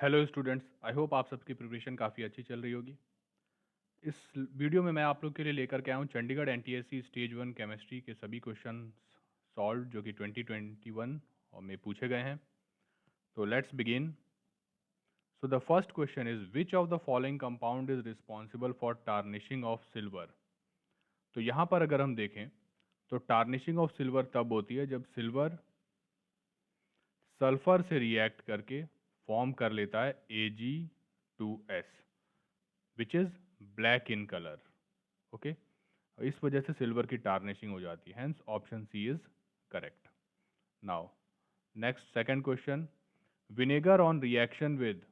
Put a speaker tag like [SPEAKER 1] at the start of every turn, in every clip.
[SPEAKER 1] Hello students, I hope आप सबकी preparation काफ़ी अच्छी चल रही होगी। इस वीडियो में मैं आप लोग के लिए लेकर के आया हूँ चंडीगढ़ एनटीएससी स्टेज 1 केमिस्ट्री के सभी क्वेश्चन सॉल्व जो कि 2021 में पूछे गए हैं। तो let's begin. So the first question is which of the following compound is responsible for tarnishing of silver. तो यहाँ पर अगर हम देखें तो टार्निशिंग ऑफ सिल्वर तब होती है जब सिल्वर सल्फर से रिएक्ट करके फॉर्म कर लेता है Ag2S which is black in colour. Okay, इस वजह से सिल्वर की टार्निशिंग हो जाती है, hence option C is correct. Now next second question, vinegar on reaction with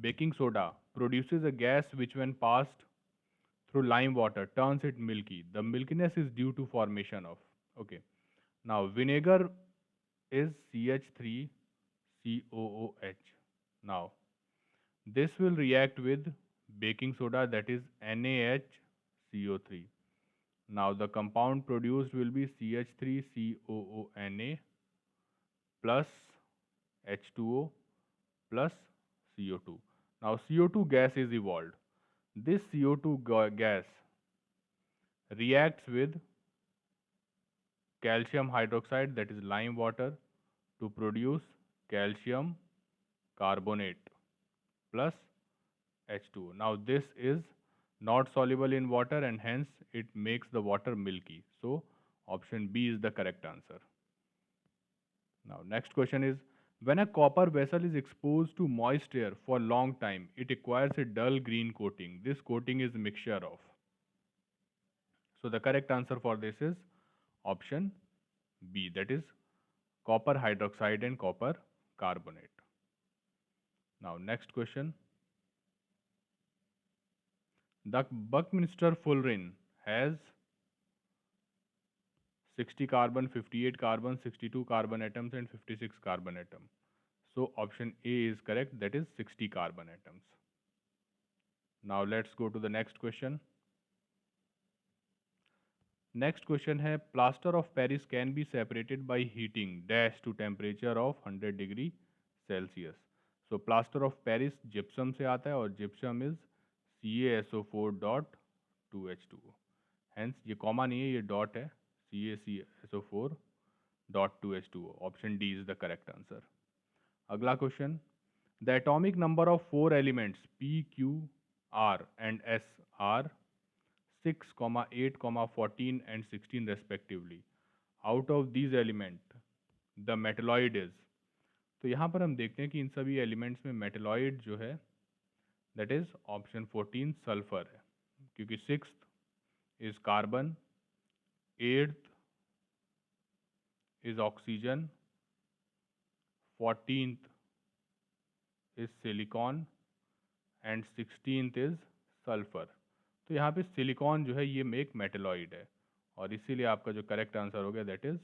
[SPEAKER 1] baking soda produces a gas which when passed through lime water turns it milky. The milkiness is due to formation of. Okay, now vinegar is CH3COOH. Now this will react with baking soda, that is NaHCO3. Now the compound produced will be CH3COONA plus H2O plus CO2. Now CO2 gas is evolved. This CO2 gas reacts with calcium hydroxide, that is lime water, to produce calcium carbonate plus H2O. Now this is not soluble in water and hence it makes the water milky. So option B is the correct answer. Now next question is, when a copper vessel is exposed to moist air for long time, it acquires a dull green coating. This coating is mixture of. So the correct answer for this is option B, that is copper hydroxide and copper carbonate. Now next question. The Buckminster fullerene has 60 carbon, 58 carbon, 62 carbon atoms and 56 carbon atom. So option A is correct, that is 60 carbon atoms. Now let's go to the next question. Next question है, plaster of Paris can be separated by heating dash to temperature of 100 degree Celsius. So plaster of Paris gypsum से आता है और gypsum is CaSO4.2H2O. Hence ये comma नहीं है, ये dot है, CaCSO4.2H2O. Option D is the correct answer. अगला question, the atomic number of 4 elements P, Q, R and S are 6, 8, 14 and 16 respectively. Out of these element the metalloid is. तो यहाँ पर हम देखते हैं कि इन सभी एलिमेंट्स में मेटलॉइड जो है दैट इज ऑप्शन 14 सल्फर है, क्योंकि 6th is carbon, 8th is oxygen, 14th is silicon and 16th is sulphur. तो यहाँ पे सिलिकॉन जो है ये एक मेटलॉइड है और इसीलिए आपका जो करेक्ट आंसर हो गया that is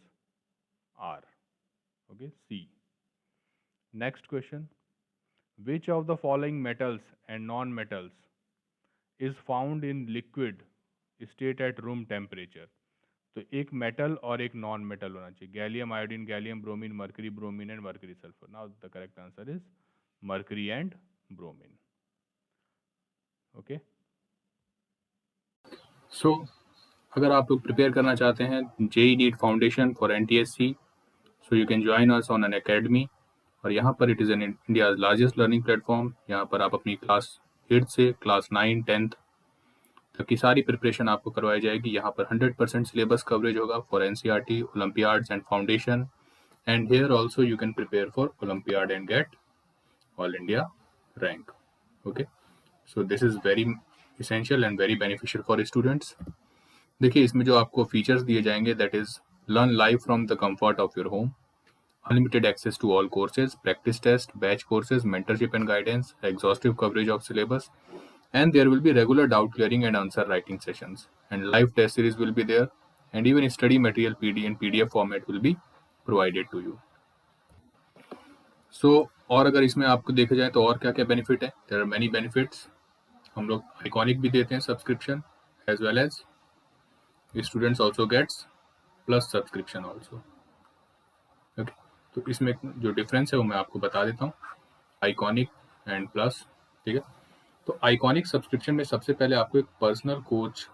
[SPEAKER 1] R. Okay, C. Next question, which of the following metals and non metals is found in liquid state at room temperature. तो एक मेटल और एक नॉन मेटल होना चाहिए, gallium iodine, gallium bromine, mercury bromine and mercury sulphur. Now the correct answer is mercury and bromine. Okay,
[SPEAKER 2] so अगर आप लोग prepare करना चाहते हैं JEE NEET foundation for NTSC, so you can join us on an academy. और यहाँ पर it is an India largest learning platform. यहाँ पर आप अपनी क्लास 8 से क्लास 9, 10th तक की सारी प्रिपरेशन आपको करवाई जाएगी। यहाँ पर 100% सिलेबस कवरेज होगा for NCERT, Olympiads and foundation. And here also you can prepare for olympiad and get all India rank. Okay, so this is very essential and very beneficial for students. देखिए इसमें जो आपको features दिए जाएंगे that is learn live from the comfort of your home, unlimited access to all courses, practice test, batch courses, mentorship and guidance, exhaustive coverage of syllabus, and there will be regular doubt clearing and answer writing sessions, and live test series will be there, and even study material PD and PDF format will be provided to you. So और अगर इसमें आपको देखा जाए तो और क्या क्या बेनिफिट है, देयर आर मेनी बेनिफिट्स। हम लोग आइकॉनिक भी देते हैं subscription, as well as students also gets plus subscription also. Okay, तो इसमें जो डिफरेंस है वो मैं आपको बता देता हूँ। आइकॉनिक एंड प्लस, ठीक है। तो आइकॉनिक सब्सक्रिप्शन में सबसे पहले आपको एक पर्सनल कोच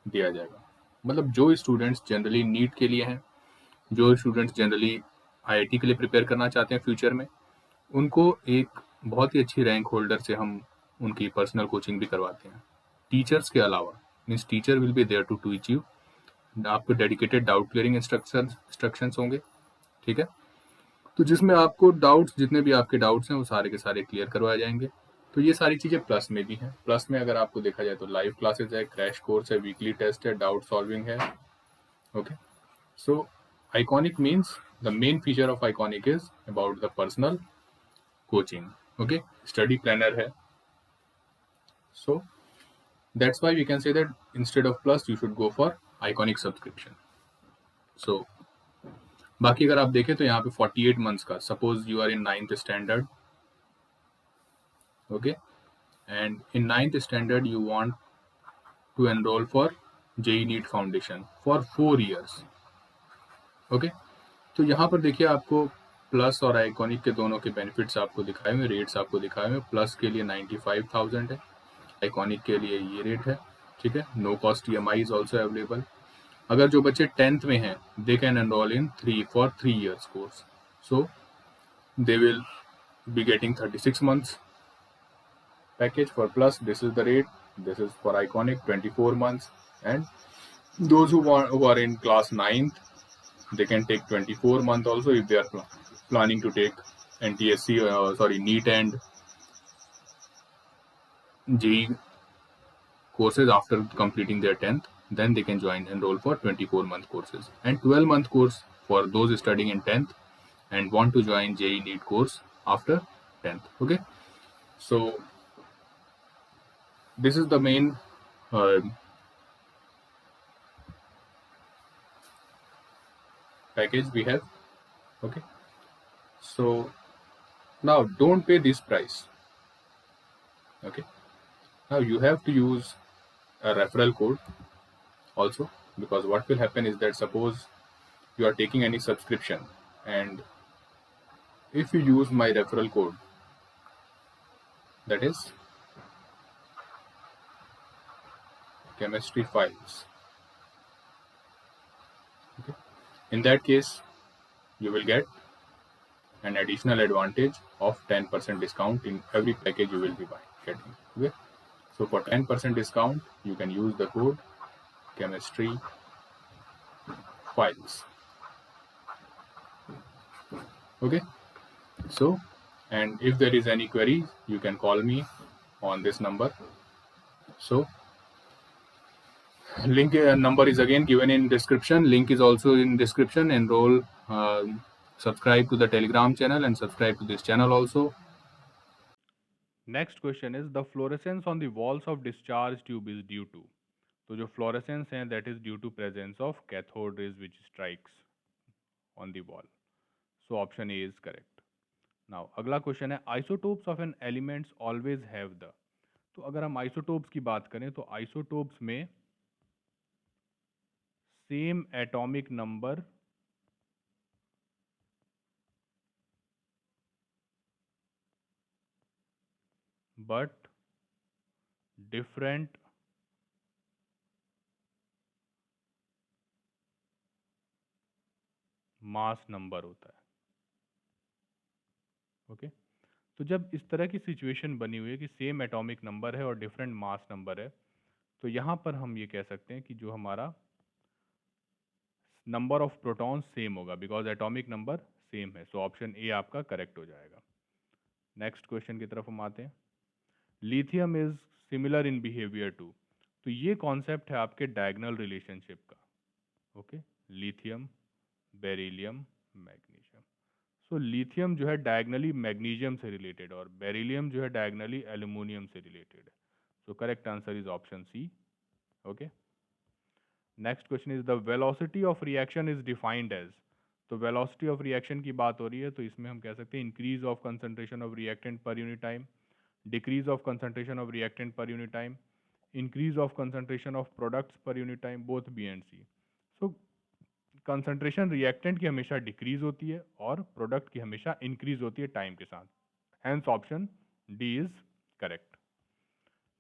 [SPEAKER 2] दिया जाएगा। मतलब जो स्टूडेंट्स जनरली नीट के लिए हैं, जो स्टूडेंट्स जनरली आईआईटी के लिए प्रिपेयर करना चाहते हैं फ्यूचर में, उनको एक बहुत ही अच्छी रैंक होल्डर से हम उनकी पर्सनल कोचिंग भी करवाते हैं। टीचर्स के अलावा, means teacher will be there to teach you, आपको डेडिकेटेड डाउट क्लियरिंग इंस्ट्रक्शंस होंगे, ठीक है। तो जिसमें आपको डाउट्स, जितने भी आपके डाउट्स हैं वो सारे के सारे क्लियर करवाए जाएंगे। तो ये सारी चीज़ें प्लस में भी हैं। प्लस में अगर आपको देखा जाए तो लाइव क्लासेस है, क्रैश कोर्स है, वीकली टेस्ट है, डाउट सॉल्विंग है, okay. So iconic means the main feature of iconic is about the personal coaching, okay. Study planner है। So that's why we can say that instead of plus you should go for iconic subscription. So बाकी अगर आप देखें तो यहाँ पे 48 months का, suppose you are in 9th standard, okay, and in 9th standard you want to enrol for JEE NEET foundation for 4 years, okay. तो यहाँ पर देखिए आपको प्लस और आइकॉनिक के दोनों के बेनिफिट्स आपको दिखाए हुए, रेट्स आपको दिखाए हुए। प्लस के लिए 95,000 है, आइकॉनिक के लिए ये रेट है, ठीक है। No cost EMI is also available. अगर जो बच्चे 10th में हैं, they can enrol in 3 years course, so they will be getting 36 months package. For plus, this is the rate. This is for iconic 24 months, and those who are in class 9th, they can take 24 month also if they are planning to take NTSC NEET and JEE courses after completing their 10th. Then they can enroll for 24-month courses, and 12-month course for those studying in 10th and want to join JEE NEET course after 10th, okay. So this is the main package we have, okay. So now don't pay this price, okay. Now you have to use a referral code also, because what will happen is that suppose you are taking any subscription, and if you use my referral code, that is chemistry files, okay, in that case you will get an additional advantage of 10% discount in every package you will be getting, okay. So for 10% discount you can use the code chemistry files, okay. So, and if there is any query, you can call me on this number. So link number is again given in description. Link is also in description. Enroll, subscribe to the Telegram channel and subscribe to this channel also.
[SPEAKER 1] Next question is the fluorescence on the walls of discharge tube is due to. तो जो fluorescence है that is due to presence of cathode rays which strikes on the wall. So option A is correct. Now अगला question है isotopes of an elements always have the. तो अगर हम isotopes की बात करें तो isotopes में same atomic number but different mass number होता है, ओके। तो जब इस तरह की सिचुएशन बनी हुई है कि सेम एटॉमिक नंबर है और डिफरेंट मास नंबर है, तो यहाँ पर हम ये कह सकते हैं कि जो हमारा नंबर ऑफ प्रोटॉन्स सेम होगा बिकॉज एटॉमिक नंबर सेम है। सो ऑप्शन ए आपका करेक्ट हो जाएगा। नेक्स्ट क्वेश्चन की तरफ हम आते हैं। Lithium is similar in behaviour to. तो ये कॉन्सेप्ट है आपके डायगोनल रिलेशनशिप का, okay. Lithium, beryllium, magnesium. So lithium जो है डायगनली मैग्नीशियम से रिलेटेड और बेरिलियम जो है डायगनली एल्यूमिनियम से रिलेटेड है। So correct answer is option C, okay. Next question is the velocity of reaction is defined as. तो वेलोसिटी ऑफ रिएक्शन की बात हो रही है तो इसमें हम कह सकते हैं increase of concentration of reactant per unit time, decrease of concentration of reactant per unit time, increase of concentration of products per unit time, both B and C. So concentration reactant की हमेशा decrease होती है और product की हमेशा increase होती है time के साथ, hence option D is correct.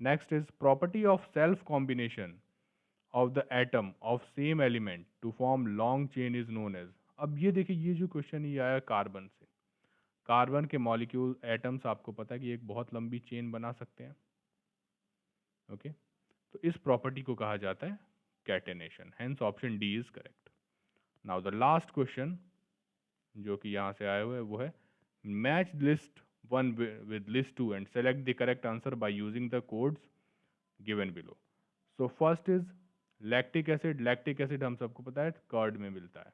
[SPEAKER 1] Next is property of self combination of the atom of same element to form long chain is known as. अब ये देखिए, ये जो क्वेश्चन ये आया कार्बन से, कार्बन के मॉलिक्यूल एटम्स आपको पता है कि एक बहुत लंबी चेन बना सकते हैं। ओके, तो इस प्रॉपर्टी को कहा जाता है catenation, hence option D is correct. Now the last question जो कि यहाँ से आया हुआ है वो है match list one with list 2 and select the correct answer by using the codes given below. So first is lactic acid. lactic acid हम सबको पता है कर्ड में मिलता है।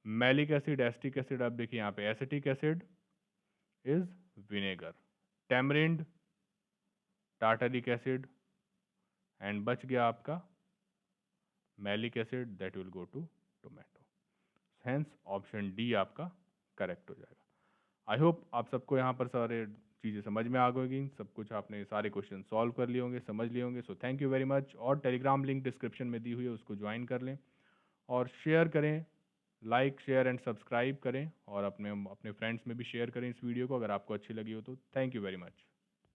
[SPEAKER 1] मैलिक एसिड, एस्टिक एसिड, आप देखिए यहाँ पे acetic acid is vinegar, tamarind, tartaric acid, and बच गया आपका malic acid, that will go to tomato. Hence option D आपका करेक्ट हो जाएगा। आई होप आप सबको यहाँ पर सारे चीज़ें समझ में आ गई, सब कुछ आपने सारे क्वेश्चन सॉल्व कर लिए होंगे, समझ लिए होंगे। So thank you very much. और टेलीग्राम लिंक डिस्क्रिप्शन में दी हुई है, उसको ज्वाइन कर लें और शेयर करें, लाइक शेयर एंड सब्सक्राइब करें और अपने फ्रेंड्स में भी शेयर करें इस वीडियो को अगर आपको अच्छी लगी हो तो। Thank you very much.